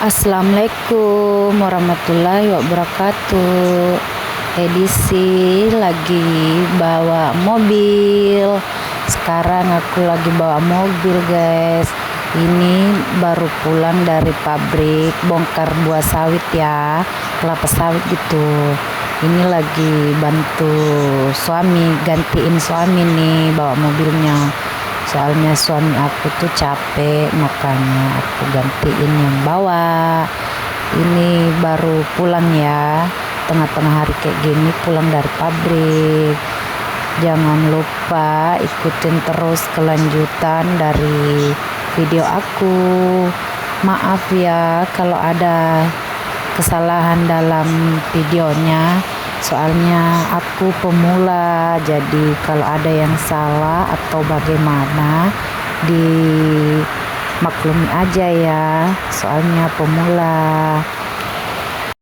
Assalamualaikum warahmatullahi wabarakatuh. Edisi lagi bawa mobil. Sekarang aku lagi bawa mobil, guys. Ini baru pulang dari pabrik bongkar buah sawit ya, kelapa sawit gitu. Ini lagi bantu suami, gantiin suami nih bawa mobilnya. Soalnya suami aku tuh capek, makanya aku gantiin yang bawa. Ini baru pulang ya, tengah-tengah hari kayak gini pulang dari pabrik. Jangan lupa ikutin terus kelanjutan dari video aku. Maaf ya kalau ada kesalahan dalam videonya, soalnya aku pemula, jadi kalau ada yang salah atau bagaimana dimaklumi aja ya, soalnya pemula.